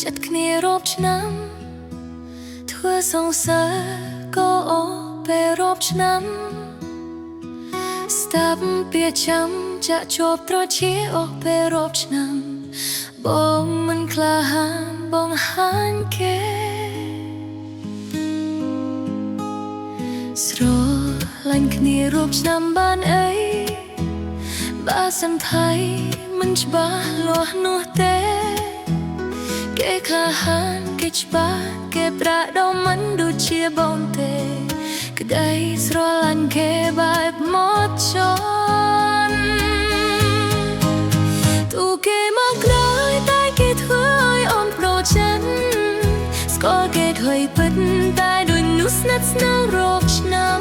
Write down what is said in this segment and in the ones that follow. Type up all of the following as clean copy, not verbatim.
จัดគ្នារាប់ឆ្នាំធ្វើសង្សារក៏អស់ពេលរាប់ឆ្នាំស្ដាប់ពាក្យចាំចាក់ជាប់ត្រជាអស់ពេលរាប់ឆ្នាំបងមិនក្លាហានបងហាញគេស្រឡាញ់គ្នារាប់ឆ្នាំបានអីបើសិនថៃមិនច្បាស់លាស់នោះទេគេក្លាហានគេច្បាស់គេប្រាដមមិនដូចជាបងទេក្តីស្រឡាញ់គេបែបមកជន់ទូគេមកក្រោយតែគេធ្វើឲ្យអូនប្រចិនស្គាល់គេធ្វើពិតតែដូចនោះស្និទ្ធស្នាលរាប់ឆ្នាំ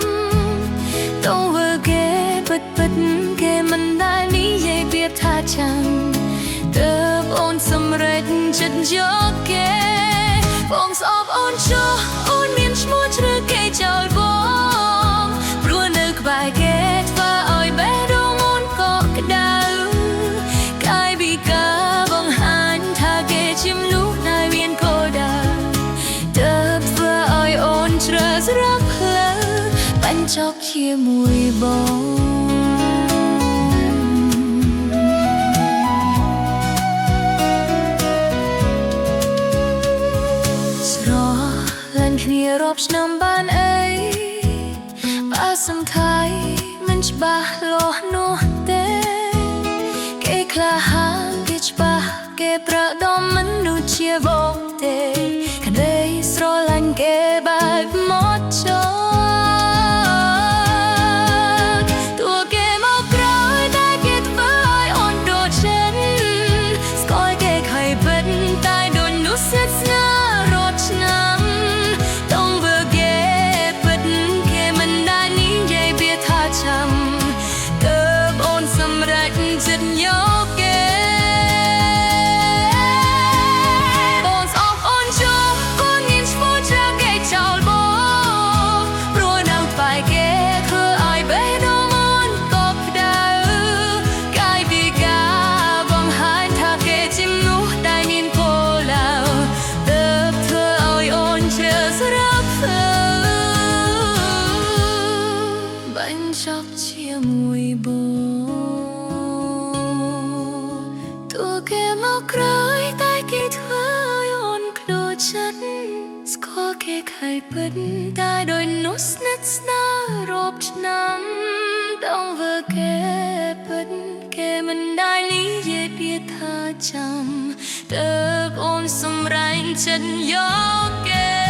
តោវើគេពិតគេមិនដែលនិយាយប្រៀបថាចាំទើបអូនសម្រេចចិត្តយកគេបងស្អប់អូនចុះអូនមានឈ្មោះជ្រើគេចោលបងព្រោះនៅក្បែរគេធ្វើឲ្យបេះដូងអូនកក់ក្ដៅកាយពីការបងហាញថាគេជាមនុស្សដែលមានគោលដៅទើបធ្វើឲ្យអូនជ្រើសរើសផ្លូវបញ្ចប់ជាមួយបងគ្នារាប់ឆ្នាំបានអីបើសំថៃមិនច្បាស់លាស់នោះទេគេក្លាហានគេច្បាស់គេប្រដមមិនដូចជាបងទេក្តីស្រឡាញ់គេបែបមកជន់តួគេមកក្រោយតែគេធ្វើឲ្យអូនដូចចិនស្គាល់គេខៃពិតតែដូចនោះស្និទ្ធស្នាលរាប់ឆ្នាំទើបអូនសម្រេចចិត្តយកគេបងស្អប់អូនចុះក៏មានឈ្មោះជ្រើគេចោលបងព្រោះនៅក្បែរគេធ្វើឲ្យបេះដូងអូនកក់ក្ដៅកាយពីការបងហាញថាគេជាមនុស្សដែលមានគោលដៅទើបធ្វើឲ្យអូនជ្រើសរើសផ្លូវបញ្ចប់ជាមួយបងតួគេមកក្រោយតែគេធ្វើឲ្យអូនខ្លោចចិត្តស្គាល់គេខៃពិតតែដូចនោះស្និទ្ធស្នាលរាប់ឆ្នាំដងវើគេពិតគេមិនដែលនិយាយពាក្យថាចាំទើបអូនសម្រេចចិត្តយកគេ